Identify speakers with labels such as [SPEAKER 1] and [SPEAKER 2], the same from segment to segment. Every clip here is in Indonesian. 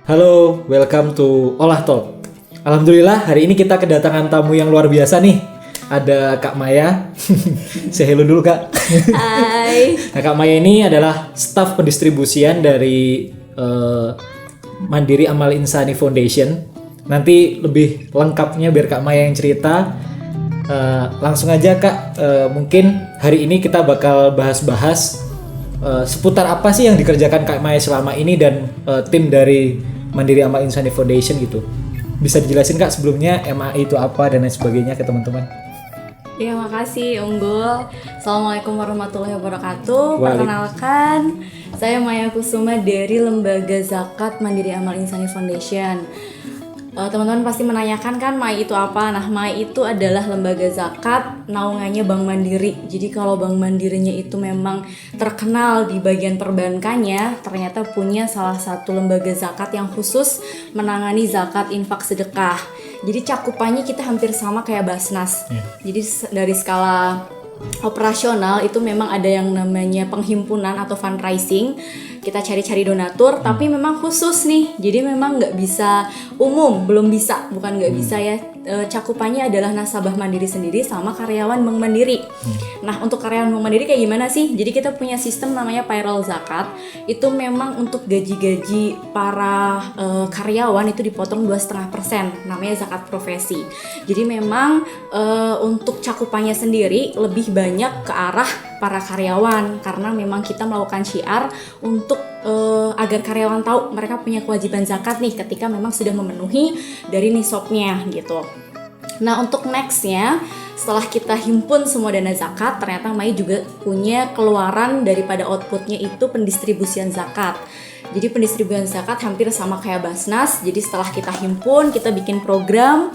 [SPEAKER 1] Halo, welcome to Olah Talk. Alhamdulillah hari ini kita kedatangan tamu yang luar biasa nih. Ada Kak Maya. Say hello dulu Kak.
[SPEAKER 2] Hai.
[SPEAKER 1] Nah, Kak Maya ini adalah staf pendistribusian dari Mandiri Amal Insani Foundation. Nanti lebih lengkapnya biar Kak Maya yang cerita. Langsung aja Kak, mungkin hari ini kita bakal bahas-bahas seputar apa sih yang dikerjakan Kak Maya selama ini dan tim dari Mandiri Amal Insani Foundation gitu. Bisa dijelasin Kak sebelumnya MAI itu apa dan lain sebagainya ke teman-teman?
[SPEAKER 2] Ya, makasih Unggul. Assalamualaikum warahmatullahi wabarakatuh. Perkenalkan, saya Maya Kusuma dari Lembaga Zakat Mandiri Amal Insani Foundation. Teman-teman pasti menanyakan kan MAI itu apa? Nah, MAI itu adalah lembaga zakat naungannya Bank Mandiri. Jadi kalau Bank Mandirinya itu memang terkenal di bagian perbankannya, ternyata punya salah satu lembaga zakat yang khusus menangani zakat, infak, sedekah. Jadi cakupannya kita hampir sama kayak Basnas. Jadi dari skala operasional itu memang ada yang namanya penghimpunan atau fundraising. Kita cari-cari donatur, tapi memang khusus nih. Jadi memang nggak bisa umum, belum bisa, bukan nggak bisa ya. Cakupannya adalah nasabah Mandiri sendiri sama karyawan Bank Mandiri. Nah, untuk karyawan Bank Mandiri kayak gimana sih? Jadi kita punya sistem namanya payroll zakat. Itu memang untuk gaji-gaji para karyawan itu dipotong 2,5%. Namanya zakat profesi. Jadi memang untuk cakupannya sendiri lebih banyak ke arah para karyawan karena memang kita melakukan syiar untuk agar karyawan tahu mereka punya kewajiban zakat nih ketika memang sudah memenuhi dari nisabnya gitu. Nah, untuk nextnya setelah kita himpun semua dana zakat, ternyata MAI juga punya keluaran daripada outputnya itu pendistribusian zakat. Jadi pendistribusian zakat hampir sama kayak Basnas. Jadi setelah kita himpun, kita bikin program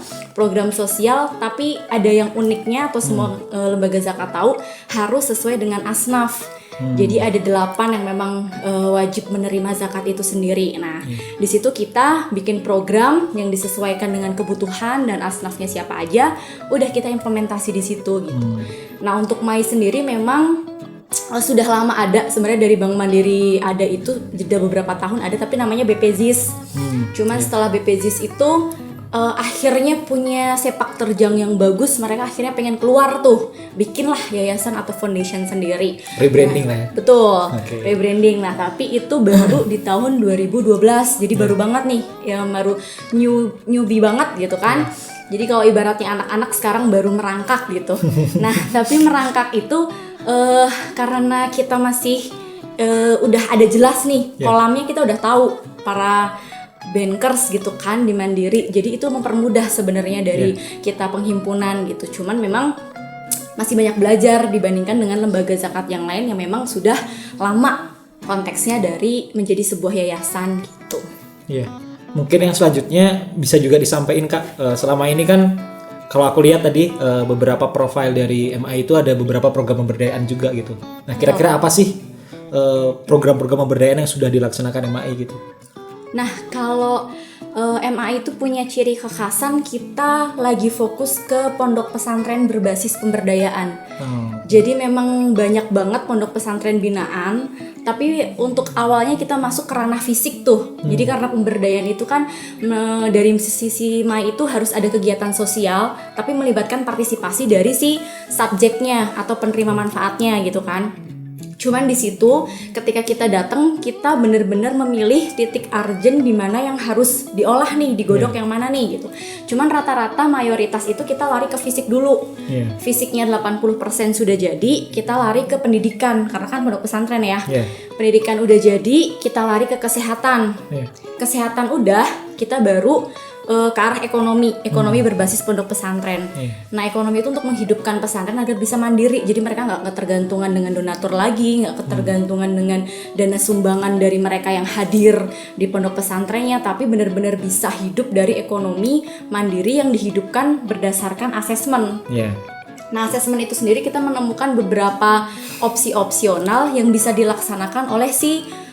[SPEAKER 2] sosial, tapi ada yang uniknya atau semua lembaga zakat tahu harus sesuai dengan asnaf. Jadi ada 8 yang memang wajib menerima zakat itu sendiri. Nah, di situ kita bikin program yang disesuaikan dengan kebutuhan dan asnafnya siapa aja, udah kita implementasi di situ gitu. Nah, untuk MAI sendiri memang sudah lama ada sebenarnya dari Bank Mandiri ada itu jeda beberapa tahun ada, tapi namanya BPZIS. Cuman setelah BPZIS itu akhirnya punya sepak terjang yang bagus, mereka akhirnya pengen keluar tuh, bikinlah yayasan atau foundation sendiri.
[SPEAKER 1] Rebranding lah ya.
[SPEAKER 2] Betul, rebranding. Nah, tapi itu baru di tahun 2012, jadi baru banget nih, yang baru newbie banget gitu kan. Jadi kalau ibaratnya anak-anak sekarang baru merangkak gitu. Nah, tapi merangkak itu karena kita masih udah ada jelas nih kolamnya, kita udah tahu para bankers gitu kan di Mandiri. Jadi itu mempermudah sebenarnya dari kita penghimpunan gitu. Cuman memang masih banyak belajar dibandingkan dengan lembaga zakat yang lain yang memang sudah lama konteksnya dari menjadi sebuah yayasan gitu.
[SPEAKER 1] Iya. Mungkin yang selanjutnya bisa juga disampaikan Kak. Selama ini kan kalau aku lihat tadi beberapa profil dari MAI itu ada beberapa program pemberdayaan juga gitu. Nah, kira-kira apa sih program-program pemberdayaan yang sudah dilaksanakan MAI gitu?
[SPEAKER 2] Nah, kalau MAI itu punya ciri kekhasan, kita lagi fokus ke pondok pesantren berbasis pemberdayaan. Jadi memang banyak banget pondok pesantren binaan, tapi untuk awalnya kita masuk ke ranah fisik tuh. Jadi karena pemberdayaan itu kan dari sisi MAI itu harus ada kegiatan sosial, tapi melibatkan partisipasi dari si subjeknya atau penerima manfaatnya gitu kan. Cuman di situ ketika kita datang, kita benar-benar memilih titik urgent di mana yang harus diolah nih, digodok yang mana nih gitu. Cuman rata-rata mayoritas itu kita lari ke fisik dulu. Fisiknya 80% sudah jadi, kita lari ke pendidikan karena kan pondok pesantren ya. Pendidikan udah jadi, kita lari ke kesehatan. Kesehatan udah, kita baru ke arah ekonomi berbasis pondok pesantren. Nah, ekonomi itu untuk menghidupkan pesantren agar bisa mandiri, jadi mereka nggak ketergantungan dengan donatur lagi, nggak ketergantungan dengan dana sumbangan dari mereka yang hadir di pondok pesantrennya, tapi benar-benar bisa hidup dari ekonomi mandiri yang dihidupkan berdasarkan asesmen. Nah, asesmen itu sendiri kita menemukan beberapa opsi opsional yang bisa dilaksanakan oleh si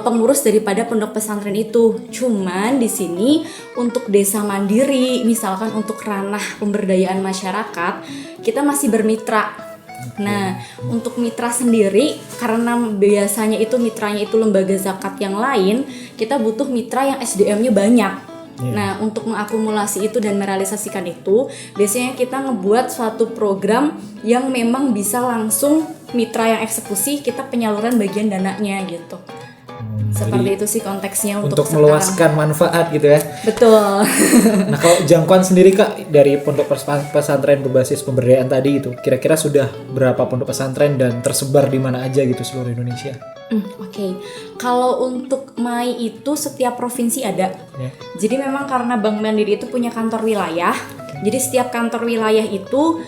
[SPEAKER 2] pengurus daripada pondok pesantren itu. Cuman di sini untuk desa mandiri, misalkan untuk ranah pemberdayaan masyarakat, kita masih bermitra Nah, untuk mitra sendiri, karena biasanya itu mitranya itu lembaga zakat yang lain, kita butuh mitra yang SDM-nya banyak. Nah, untuk mengakumulasi itu dan merealisasikan itu, biasanya kita ngebuat suatu program yang memang bisa langsung mitra yang eksekusi, kita penyaluran bagian dananya gitu. Seperti itu sih konteksnya untuk
[SPEAKER 1] meluaskan manfaat gitu ya.
[SPEAKER 2] Betul.
[SPEAKER 1] Nah, kalau jangkauan sendiri Kak dari pondok pesantren berbasis pemberdayaan tadi itu, kira-kira sudah berapa pondok pesantren dan tersebar di mana aja gitu seluruh Indonesia?
[SPEAKER 2] Oke. Kalau untuk MAI itu setiap provinsi ada. Jadi memang karena Bank Mandiri itu punya kantor wilayah. Jadi setiap kantor wilayah itu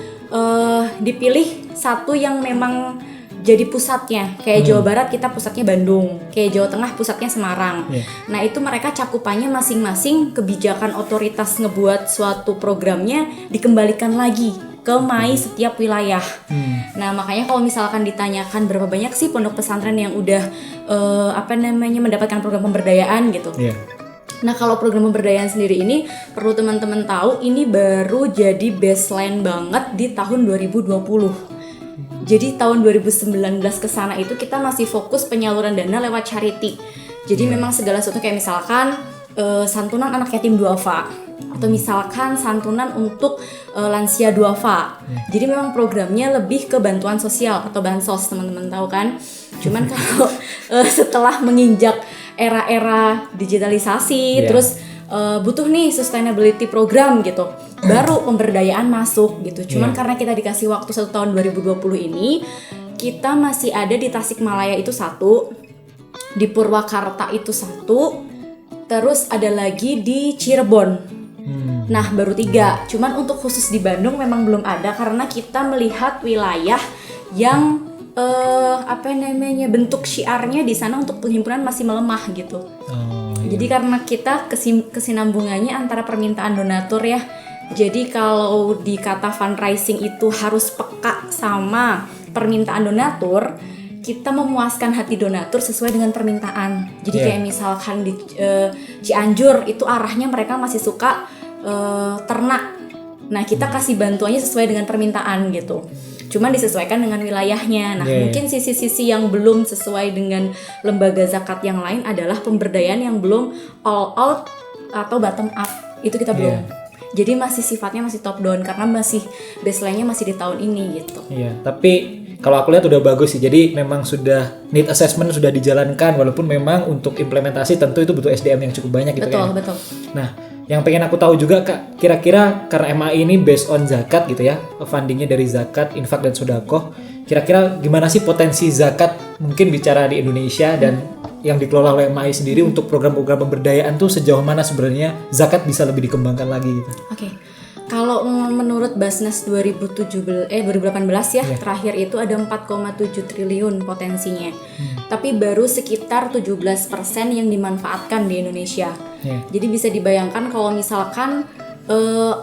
[SPEAKER 2] dipilih satu yang memang jadi pusatnya. Kayak Jawa Barat kita pusatnya Bandung, kayak Jawa Tengah pusatnya Semarang. Nah, itu mereka cakupannya masing-masing, kebijakan otoritas ngebuat suatu programnya dikembalikan lagi ke MAI setiap wilayah. Nah, makanya kalau misalkan ditanyakan berapa banyak sih pondok pesantren yang udah mendapatkan program pemberdayaan gitu. Nah, kalau program pemberdayaan sendiri ini perlu teman-teman tahu, ini baru jadi baseline banget di tahun 2020. Jadi tahun 2019 ke sana itu kita masih fokus penyaluran dana lewat charity. Jadi memang segala sesuatu kayak misalkan santunan anak yatim duafa, atau misalkan santunan untuk lansia duafa. Jadi memang programnya lebih ke bantuan sosial atau bansos, teman-teman tahu kan. Cuman kalau setelah menginjak era-era digitalisasi, terus butuh nih sustainability program gitu, baru pemberdayaan masuk gitu. Cuman karena kita dikasih waktu 1 tahun 2020 ini, kita masih ada di Tasikmalaya itu 1, di Purwakarta itu 1, terus ada lagi di Cirebon. Nah, baru 3. Cuman untuk khusus di Bandung memang belum ada karena kita melihat wilayah yang bentuk syiarnya di sana untuk penghimpunan masih melemah gitu. Jadi karena kita kesinambungannya antara permintaan donatur ya. Jadi kalau di kata fundraising itu harus peka sama permintaan donatur, kita memuaskan hati donatur sesuai dengan permintaan. Jadi kayak misalkan di Cianjur itu arahnya mereka masih suka ternak. Nah, kita kasih bantuannya sesuai dengan permintaan gitu. Cuman disesuaikan dengan wilayahnya. Nah, mungkin sisi-sisi yang belum sesuai dengan lembaga zakat yang lain adalah pemberdayaan yang belum all out atau bottom up. Itu kita belum. Jadi masih sifatnya masih top down karena masih baseline-nya masih di tahun ini gitu.
[SPEAKER 1] Tapi kalau aku lihat udah bagus sih. Jadi memang sudah need assessment sudah dijalankan, walaupun memang untuk implementasi tentu itu butuh SDM yang cukup banyak gitu.
[SPEAKER 2] Betul.
[SPEAKER 1] Nah, yang pengen aku tahu juga Kak, kira-kira karena MAI ini based on zakat gitu ya, fundingnya dari zakat, infak dan sedekah. Kira-kira gimana sih potensi zakat mungkin bicara di Indonesia dan yang dikelola oleh MAI sendiri untuk program-program pemberdayaan tuh sejauh mana sebenarnya zakat bisa lebih dikembangkan lagi gitu?
[SPEAKER 2] Oke. Kalau menurut Basnas 2018 ya, terakhir itu ada 4,7 triliun potensinya. Tapi baru sekitar 17% yang dimanfaatkan di Indonesia. Jadi bisa dibayangkan kalau misalkan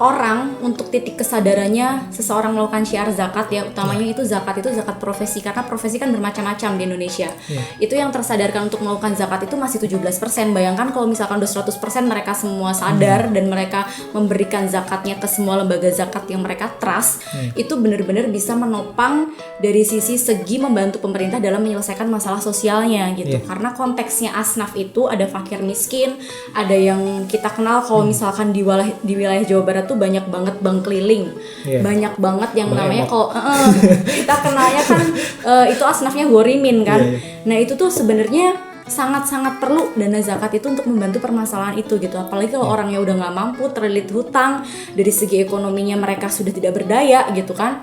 [SPEAKER 2] orang untuk titik kesadarannya seseorang melakukan syiar zakat ya, utamanya itu zakat profesi, karena profesi kan bermacam-macam di Indonesia. Itu yang tersadarkan untuk melakukan zakat itu masih 17%. Bayangkan kalau misalkan udah 100% mereka semua sadar dan mereka memberikan zakatnya ke semua lembaga zakat yang mereka trust, itu benar-benar bisa menopang dari segi membantu pemerintah dalam menyelesaikan masalah sosialnya gitu. Karena konteksnya asnaf itu ada fakir miskin, ada yang kita kenal kalau misalkan di wilayah Jawa Barat tuh banyak banget bank keliling, banyak banget yang namanya kalau kita kenalnya kan itu asnafnya Gorimin kan. Nah, itu tuh sebenarnya sangat-sangat perlu dana zakat itu untuk membantu permasalahan itu gitu. Apalagi kalau orangnya udah nggak mampu, terlilit hutang, dari segi ekonominya mereka sudah tidak berdaya gitu kan.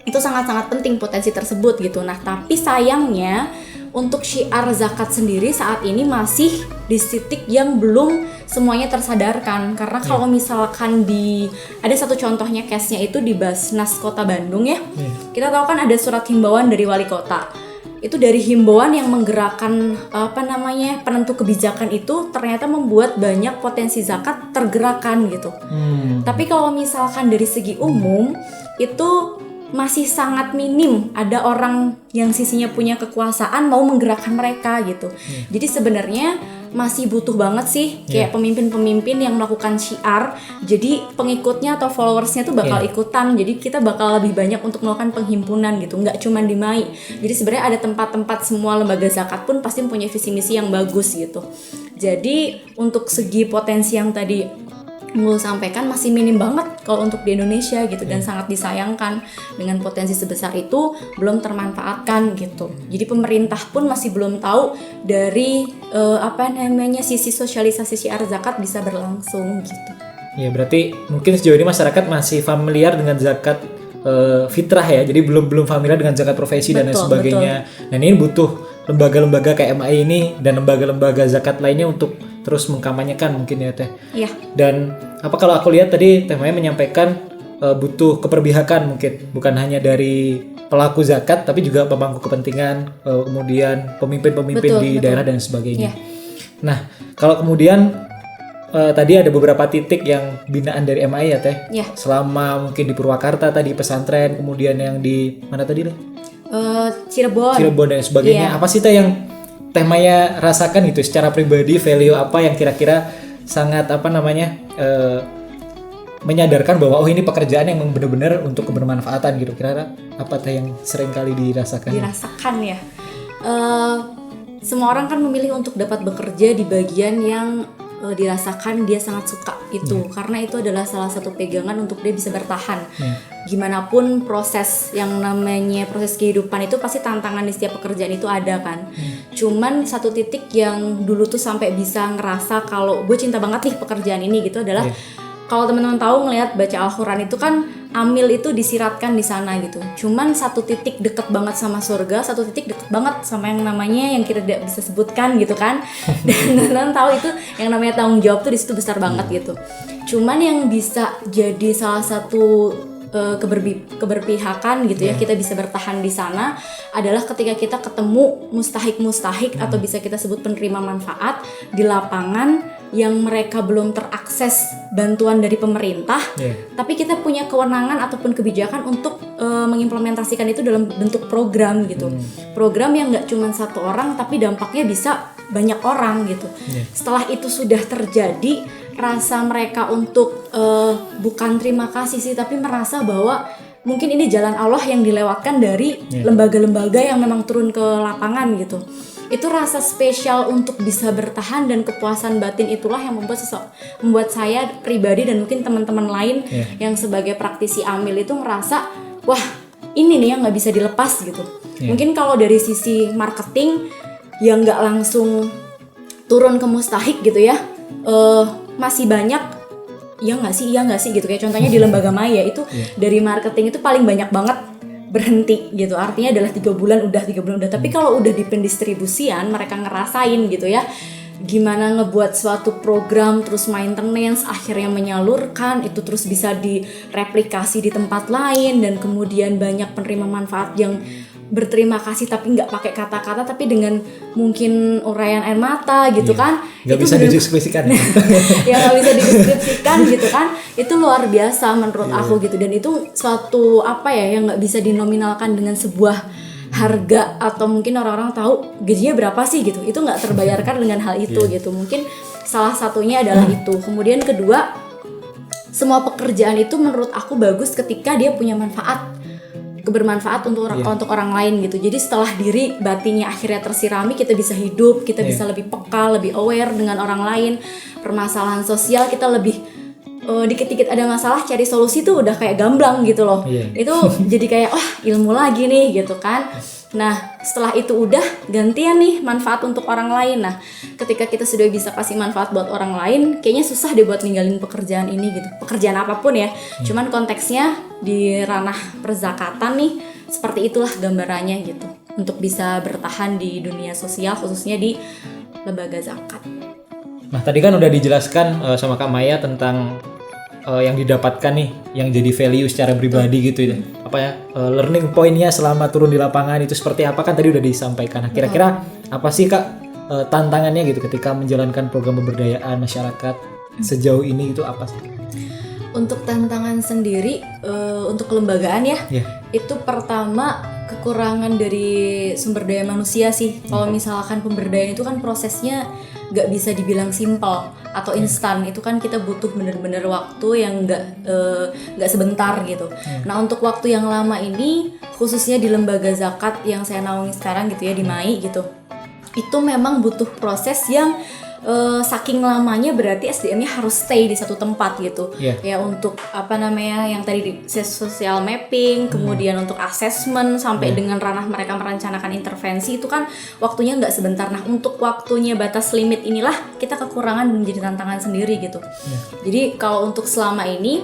[SPEAKER 2] Itu sangat-sangat penting potensi tersebut gitu. Nah, tapi sayangnya untuk syiar zakat sendiri saat ini masih di titik yang belum semuanya tersadarkan. Karena kalau misalkan ada satu contohnya case-nya itu di Basnas Kota Bandung ya. Kita tahu kan ada surat himbauan dari wali kota. Itu dari himbauan yang menggerakkan penentu kebijakan itu ternyata membuat banyak potensi zakat tergerakkan gitu. Tapi kalau misalkan dari segi umum itu masih sangat minim ada orang yang sisinya punya kekuasaan mau menggerakkan mereka gitu. Jadi sebenarnya masih butuh banget sih kayak pemimpin-pemimpin yang melakukan syiar. Jadi pengikutnya atau followersnya tuh bakal ikutan. Jadi kita bakal lebih banyak untuk melakukan penghimpunan gitu. Nggak cuma di MAI. Jadi sebenarnya ada tempat-tempat semua lembaga zakat pun pasti punya visi misi yang bagus gitu. Jadi untuk segi potensi yang tadi Unggul sampaikan masih minim banget kalau untuk di Indonesia gitu, dan sangat disayangkan dengan potensi sebesar itu belum termanfaatkan gitu. Jadi pemerintah pun masih belum tahu dari sisi sosialisasi syiar zakat bisa berlangsung gitu.
[SPEAKER 1] Ya berarti mungkin sejauh ini masyarakat masih familiar dengan zakat fitrah ya, jadi belum familiar dengan zakat profesi dan lain sebagainya. Dan ini butuh lembaga-lembaga kayak MAI ini dan lembaga-lembaga zakat lainnya untuk terus mengkampanyekan mungkin ya Teh.
[SPEAKER 2] Iya.
[SPEAKER 1] Dan kalau aku lihat tadi Teh Maya menyampaikan butuh keperpihakan mungkin, bukan hanya dari pelaku zakat tapi juga pemangku kepentingan, kemudian pemimpin-pemimpin di daerah dan sebagainya. Nah, kalau kemudian tadi ada beberapa titik yang binaan dari MAI ya Teh. Selama mungkin di Purwakarta tadi pesantren, kemudian yang di mana tadi Teh? Cirebon dan sebagainya. Apa sih Teh yang Teh Maya rasakan gitu secara pribadi, value apa yang kira-kira sangat menyadarkan bahwa ini pekerjaan yang benar-benar untuk kebermanfaatan gitu. Kira-kira apa Teh yang sering kali dirasakan?
[SPEAKER 2] Dirasakan ya. Semua orang kan memilih untuk dapat bekerja di bagian yang dirasakan dia sangat suka itu, karena itu adalah salah satu pegangan untuk dia bisa bertahan. Gimana pun proses yang namanya proses kehidupan itu pasti tantangan di setiap pekerjaan itu ada kan. Cuman satu titik yang dulu tuh sampai bisa ngerasa kalau gue cinta banget nih pekerjaan ini gitu adalah kalau teman-teman tahu ngelihat baca Al-Quran itu kan amil itu disiratkan di sana gitu. Cuman satu titik deket banget sama surga, satu titik deket banget sama yang namanya yang kita tidak bisa sebutkan gitu kan. Dan teman-teman tahu itu yang namanya tanggung jawab tuh di situ besar banget gitu. Cuman yang bisa jadi salah satu keberpihakan gitu ya, kita bisa bertahan di sana adalah ketika kita ketemu mustahik atau bisa kita sebut penerima manfaat di lapangan yang mereka belum terakses bantuan dari pemerintah, tapi kita punya kewenangan ataupun kebijakan untuk mengimplementasikan itu dalam bentuk program gitu. Program yang nggak cuma satu orang tapi dampaknya bisa banyak orang gitu. Setelah itu sudah terjadi, rasa mereka untuk bukan terima kasih sih, tapi merasa bahwa mungkin ini jalan Allah yang dilewatkan dari lembaga-lembaga yang memang turun ke lapangan gitu. Itu rasa spesial untuk bisa bertahan dan kepuasan batin itulah yang membuat saya pribadi dan mungkin teman-teman lain yang sebagai praktisi amil itu merasa wah ini nih yang nggak bisa dilepas gitu. Mungkin kalau dari sisi marketing yang nggak langsung turun ke mustahik gitu ya, masih banyak iya nggak sih gitu, kayak contohnya di lembaga Maya itu dari marketing itu paling banyak banget berhenti gitu, artinya adalah 3 bulan udah. Tapi kalau udah di pendistribusian mereka ngerasain gitu ya gimana ngebuat suatu program terus maintenance akhirnya menyalurkan itu terus bisa direplikasi di tempat lain, dan kemudian banyak penerima manfaat yang berterima kasih tapi nggak pakai kata-kata tapi dengan mungkin uraian air mata gitu kan,
[SPEAKER 1] nggak bisa dideskripsikan
[SPEAKER 2] ya nggak bisa dideskripsikan gitu kan, itu luar biasa menurut aku gitu. Dan itu suatu yang nggak bisa dinominalkan dengan sebuah harga, atau mungkin orang-orang tahu gajinya berapa sih gitu, itu nggak terbayarkan dengan hal itu gitu. Mungkin salah satunya adalah itu. Kemudian kedua, semua pekerjaan itu menurut aku bagus ketika dia punya kebermanfaat untuk orang lain gitu. Jadi setelah diri batinnya akhirnya tersirami, kita bisa hidup, kita bisa lebih peka, lebih aware dengan orang lain, permasalahan sosial kita lebih dikit-dikit ada masalah cari solusi tuh udah kayak gamblang gitu loh. Itu jadi kayak ilmu lagi nih gitu kan. Nah setelah itu udah gantian nih manfaat untuk orang lain. Nah ketika kita sudah bisa kasih manfaat buat orang lain, kayaknya susah deh buat ninggalin pekerjaan ini gitu, pekerjaan apapun ya. Cuman konteksnya di ranah perzakatan nih, seperti itulah gambarannya gitu, untuk bisa bertahan di dunia sosial khususnya di lembaga zakat.
[SPEAKER 1] Nah tadi kan udah dijelaskan sama Kak Maya tentang yang didapatkan nih, yang jadi value secara pribadi gitu ya. Learning point-nya selama turun di lapangan itu seperti apa, kan tadi udah disampaikan. Nah, kira-kira apa sih Kak tantangannya gitu ketika menjalankan program pemberdayaan masyarakat sejauh ini, itu apa sih?
[SPEAKER 2] Untuk tantangan sendiri untuk kelembagaan itu pertama kekurangan dari sumber daya manusia sih. Kalau misalkan pemberdayaan itu kan prosesnya nggak bisa dibilang simple atau instan. Itu kan kita butuh bener-bener waktu yang nggak sebentar gitu. Nah untuk waktu yang lama ini, khususnya di lembaga zakat yang saya naungi sekarang gitu ya, di MAI gitu, itu memang butuh proses yang saking lamanya berarti SDM-nya harus stay di satu tempat gitu. Ya untuk apa namanya yang tadi di social mapping, kemudian untuk assessment sampai dengan ranah mereka merencanakan intervensi, itu kan waktunya nggak sebentar. Nah untuk waktunya batas limit inilah kita kekurangan menjadi tantangan sendiri gitu. Jadi kalau untuk selama ini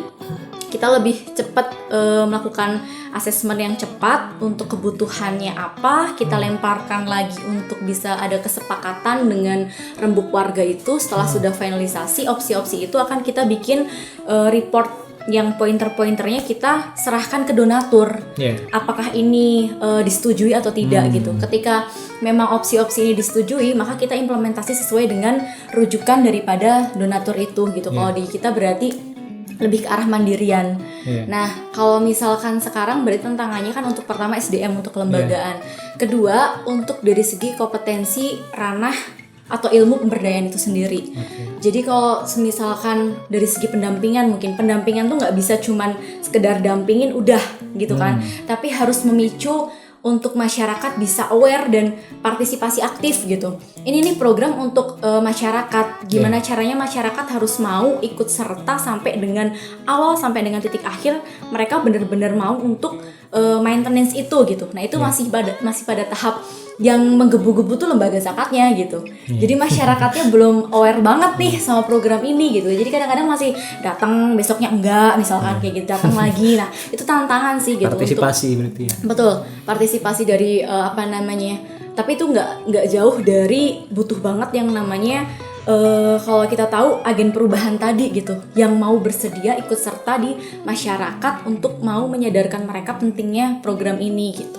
[SPEAKER 2] kita lebih cepat melakukan asesmen yang cepat untuk kebutuhannya apa, kita lemparkan lagi untuk bisa ada kesepakatan dengan rembuk warga itu. Setelah sudah finalisasi, opsi-opsi itu akan kita bikin report yang pointer-pointernya kita serahkan ke donatur. Apakah ini disetujui atau tidak gitu. Ketika memang opsi-opsi ini disetujui, maka kita implementasi sesuai dengan rujukan daripada donatur itu gitu. Kalau di kita berarti lebih ke arah mandirian. Nah, kalau misalkan sekarang berarti tantangannya kan untuk pertama SDM untuk kelembagaan. Kedua, untuk dari segi kompetensi ranah atau ilmu pemberdayaan itu sendiri. Jadi kalau misalkan dari segi pendampingan, mungkin pendampingan tuh nggak bisa cuman sekedar dampingin udah gitu kan. Tapi harus memicu untuk masyarakat bisa aware dan partisipasi aktif gitu. Ini nih program untuk masyarakat. Gimana caranya masyarakat harus mau ikut serta sampai dengan awal sampai dengan titik akhir, mereka benar-benar mau untuk maintenance itu gitu. Nah itu masih pada tahap yang menggebu-gebu tuh lembaga zakatnya gitu. Jadi masyarakatnya belum aware banget nih sama program ini gitu. Jadi kadang-kadang masih datang, besoknya enggak, misalkan kayak gitu, datang lagi. Nah itu tantangan sih gitu.
[SPEAKER 1] Partisipasi berarti ya.
[SPEAKER 2] Betul, partisipasi dari apa namanya. Tapi itu nggak jauh dari butuh banget yang namanya kalau kita tahu agen perubahan tadi gitu, yang mau bersedia ikut serta di masyarakat untuk mau menyadarkan mereka pentingnya program ini gitu.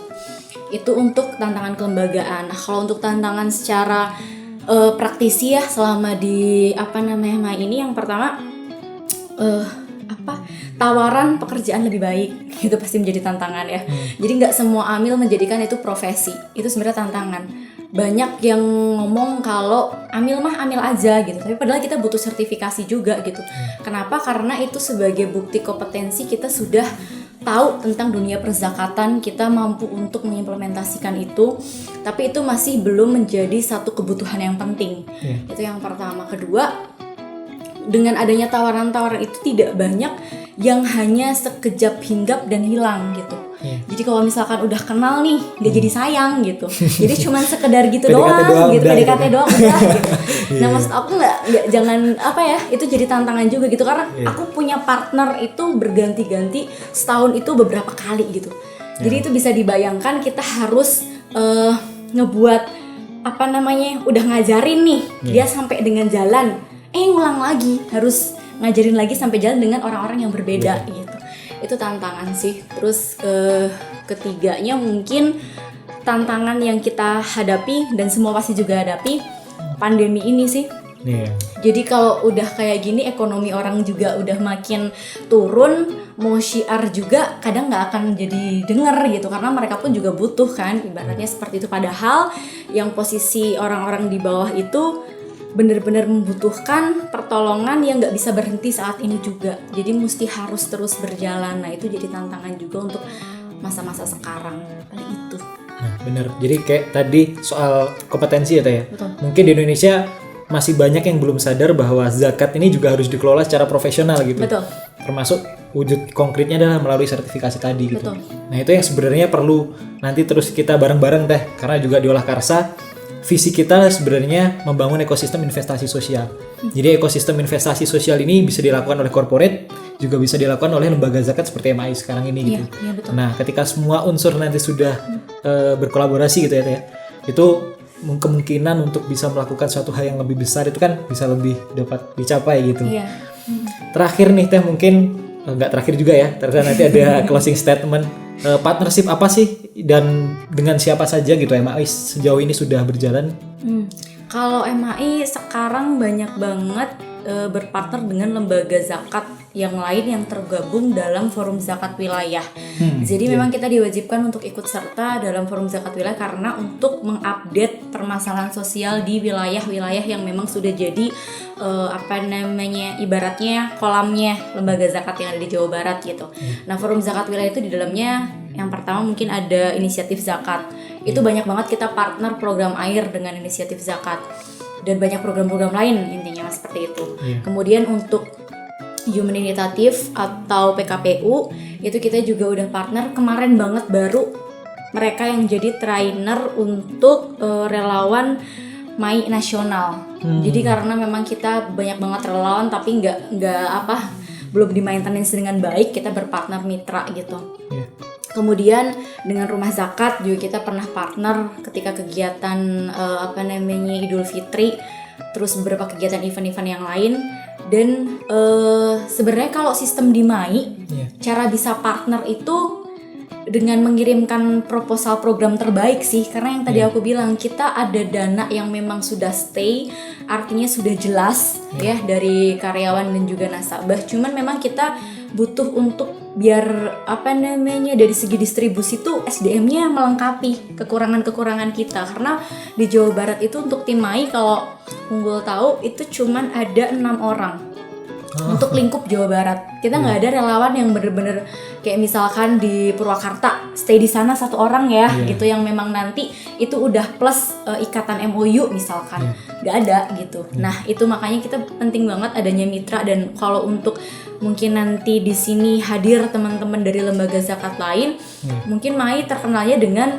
[SPEAKER 2] Itu untuk tantangan kelembagaan. Nah, kalau untuk tantangan secara praktisi ya selama di apa namanya MAI ini, yang pertama tawaran pekerjaan lebih baik itu pasti menjadi tantangan ya. Jadi nggak semua amil menjadikan itu profesi. Itu sebenarnya tantangan. Banyak yang ngomong kalau amil mah amil aja gitu, tapi padahal kita butuh sertifikasi juga gitu. Kenapa? Karena itu sebagai bukti kompetensi kita sudah tahu tentang dunia perzakatan, kita mampu untuk mengimplementasikan itu, tapi itu masih belum menjadi satu kebutuhan yang penting. Itu yang pertama. Kedua, dengan adanya tawaran-tawaran itu tidak banyak yang hanya sekejap hinggap dan hilang gitu. Jadi kalau misalkan udah kenal nih, gak jadi sayang gitu. Jadi cuman sekedar gitu doang gitu, PDKT doang udah gitu. Nah maksud aku jangan apa ya, itu jadi tantangan juga gitu, karena aku punya partner itu berganti-ganti setahun itu beberapa kali gitu. Jadi itu bisa dibayangkan kita harus ngebuat apa namanya, udah ngajarin nih dia sampai dengan jalan, ngulang lagi, harus ngajarin lagi sampai jalan dengan orang-orang yang berbeda gitu. Itu tantangan sih. Terus ketiganya mungkin tantangan yang kita hadapi dan semua pasti juga hadapi, pandemi ini sih. Jadi kalau udah kayak gini, ekonomi orang juga udah makin turun, mau syiar juga kadang nggak akan jadi denger gitu, karena mereka pun juga butuh kan, ibaratnya seperti itu. Padahal yang posisi orang-orang di bawah itu benar-benar membutuhkan pertolongan yang nggak bisa berhenti saat ini juga. Jadi mesti harus terus berjalan. Nah itu jadi tantangan juga untuk masa-masa sekarang. Paling itu.
[SPEAKER 1] Nah benar. Jadi kayak tadi soal kompetensi ya Teh ya.
[SPEAKER 2] Betul.
[SPEAKER 1] Mungkin di Indonesia masih banyak yang belum sadar bahwa zakat ini juga harus dikelola secara profesional gitu.
[SPEAKER 2] Betul.
[SPEAKER 1] Termasuk wujud konkretnya adalah melalui sertifikasi tadi gitu.
[SPEAKER 2] Betul.
[SPEAKER 1] Nah itu yang sebenarnya perlu nanti terus kita bareng-bareng Teh, karena juga di Olah Karsa visi kita sebenarnya membangun ekosistem investasi sosial. Jadi ekosistem investasi sosial ini bisa dilakukan oleh corporate, juga bisa dilakukan oleh lembaga zakat seperti MAI sekarang ini gitu.
[SPEAKER 2] Iya, betul. Nah,
[SPEAKER 1] ketika semua unsur nanti sudah berkolaborasi gitu ya Teh, itu kemungkinan untuk bisa melakukan suatu hal yang lebih besar itu kan bisa lebih dapat dicapai gitu.
[SPEAKER 2] Iya.
[SPEAKER 1] Terakhir nih Teh, mungkin nggak terakhir juga ya, ternyata nanti ada closing statement. Partnership apa sih dan dengan siapa saja gitu MAI sejauh ini sudah berjalan?
[SPEAKER 2] Kalau MAI sekarang banyak banget berpartner dengan lembaga zakat yang lain yang tergabung dalam forum zakat wilayah. Jadi memang kita diwajibkan untuk ikut serta dalam forum zakat wilayah karena untuk mengupdate permasalahan sosial di wilayah-wilayah yang memang sudah jadi ibaratnya kolamnya lembaga zakat yang ada di Jawa Barat gitu. Nah, forum zakat wilayah itu di dalamnya yang pertama mungkin ada inisiatif zakat. Itu banyak banget kita partner program air dengan inisiatif zakat. Dan banyak program-program lain intinya seperti itu. Kemudian untuk Human Initiative atau PKPU itu kita juga udah partner kemarin banget baru mereka yang jadi trainer untuk relawan MAI nasional. Jadi karena memang kita banyak banget relawan tapi belum di maintenance dengan baik, kita berpartner mitra gitu. Kemudian dengan Rumah Zakat juga kita pernah partner ketika kegiatan Idul Fitri, terus beberapa kegiatan event-event yang lain. Dan sebenarnya kalau sistem di MAI, cara bisa partner itu dengan mengirimkan proposal program terbaik sih. Karena yang tadi aku bilang, kita ada dana yang memang sudah stay, artinya sudah jelas ya dari karyawan dan juga nasabah. Cuman memang kita butuh untuk biar dari segi distribusi tuh SDM-nya melengkapi kekurangan-kekurangan kita. Karena di Jawa Barat itu untuk tim MAI kalau Unggul tahu itu cuman ada 6 orang untuk lingkup Jawa Barat. Kita nggak ada relawan yang bener-bener kayak misalkan di Purwakarta stay di sana 1 orang ya gitu, yang memang nanti itu udah plus ikatan MOU misalkan, nggak ada gitu. Nah itu makanya kita penting banget adanya mitra. Dan kalau untuk mungkin nanti di sini hadir teman-teman dari lembaga zakat lain, mungkin MAI terkenalnya dengan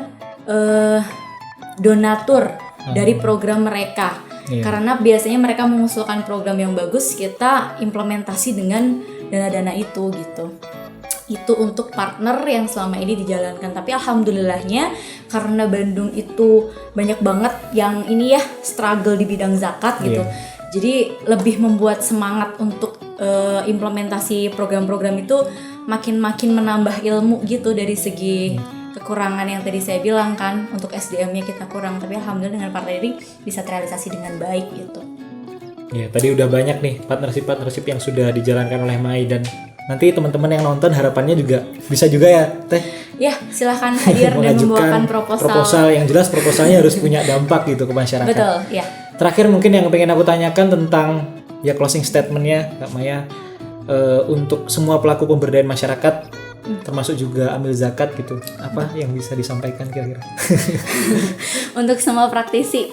[SPEAKER 2] donatur dari program mereka. Karena biasanya mereka mengusulkan program yang bagus, kita implementasi dengan dana-dana itu gitu. Itu untuk partner yang selama ini dijalankan. Tapi alhamdulillahnya karena Bandung itu banyak banget yang ini ya struggle di bidang zakat gitu. Jadi lebih membuat semangat untuk implementasi program-program itu makin menambah ilmu gitu dari segi kekurangan yang tadi saya bilang kan, untuk SDM-nya kita kurang, tapi alhamdulillah dengan partai ini bisa terrealisasi dengan baik gitu.
[SPEAKER 1] Ya, tadi udah banyak nih partnership yang sudah dijalankan oleh MAI, dan nanti teman-teman yang nonton harapannya juga bisa juga ya Teh.
[SPEAKER 2] Ya, silahkan hadir dan membawakan proposal.
[SPEAKER 1] Yang jelas proposalnya harus punya dampak gitu ke masyarakat.
[SPEAKER 2] Betul, ya.
[SPEAKER 1] Terakhir mungkin yang pengen aku tanyakan tentang ya closing statement-nya Kak Maya untuk semua pelaku pemberdayaan masyarakat, termasuk juga amil zakat gitu, apa yang bisa disampaikan kira-kira?
[SPEAKER 2] Untuk semua praktisi,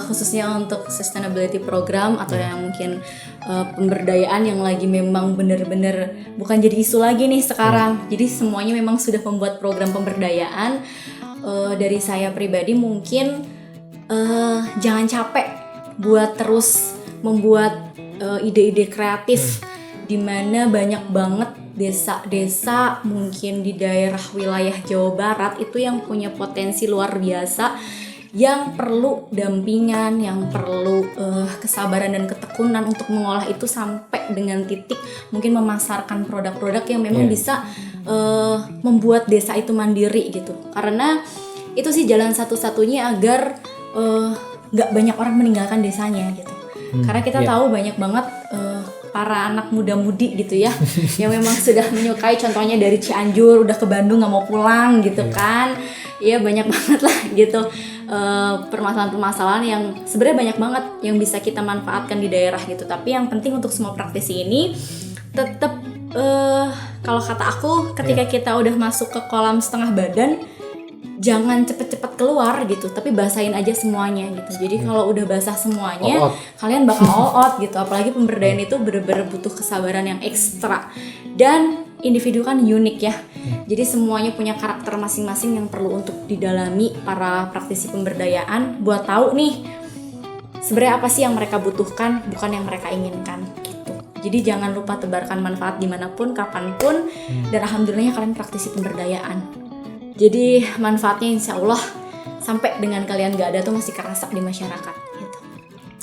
[SPEAKER 2] khususnya untuk sustainability program atau yang mungkin pemberdayaan yang lagi memang benar-benar bukan jadi isu lagi nih sekarang. Jadi semuanya memang sudah membuat program pemberdayaan. Dari saya pribadi mungkin jangan capek buat terus membuat ide-ide kreatif, dimana banyak banget desa-desa mungkin di daerah wilayah Jawa Barat itu yang punya potensi luar biasa, yang perlu dampingan, yang perlu kesabaran dan ketekunan untuk mengolah itu sampai dengan titik mungkin memasarkan produk-produk yang memang bisa membuat desa itu mandiri gitu. Karena itu sih jalan satu-satunya agar nggak banyak orang meninggalkan desanya gitu. Karena kita tahu banyak banget para anak muda-mudi gitu ya yang memang sudah menyukai, contohnya dari Cianjur udah ke Bandung nggak mau pulang gitu kan ya, banyak banget lah gitu permasalahan-permasalahan yang sebenarnya banyak banget yang bisa kita manfaatkan di daerah gitu. Tapi yang penting untuk semua praktisi ini tetap kalau kata aku ketika kita udah masuk ke kolam setengah badan, jangan cepet-cepet keluar gitu, tapi basahin aja semuanya gitu. Jadi kalau udah basah semuanya, kalian bakal all out gitu. Apalagi pemberdayaan itu bener-bener butuh kesabaran yang ekstra. Dan individu kan unik ya. Jadi semuanya punya karakter masing-masing yang perlu untuk didalami para praktisi pemberdayaan buat tahu nih sebenarnya apa sih yang mereka butuhkan, bukan yang mereka inginkan gitu. Jadi jangan lupa tebarkan manfaat dimanapun, kapanpun, dan alhamdulillahnya kalian praktisi pemberdayaan. Jadi manfaatnya insya Allah sampai dengan kalian gak ada tuh masih kerasa di masyarakat gitu.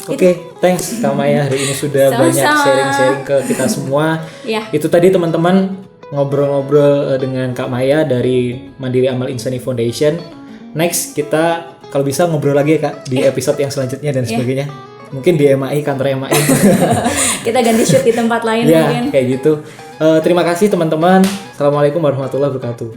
[SPEAKER 1] Oke, thanks Kak Maya, hari ini sudah banyak sharing-sharing ke kita semua. Itu tadi teman-teman ngobrol-ngobrol dengan Kak Maya dari Mandiri Amal Insani Foundation. Next kita kalau bisa ngobrol lagi ya Kak di episode yang selanjutnya dan sebagainya. mungkin di MAI, kantor MAI.
[SPEAKER 2] Kita ganti shoot di tempat lain
[SPEAKER 1] Ya,
[SPEAKER 2] mungkin.
[SPEAKER 1] kayak gitu. Terima kasih teman-teman. Assalamualaikum warahmatullahi wabarakatuh.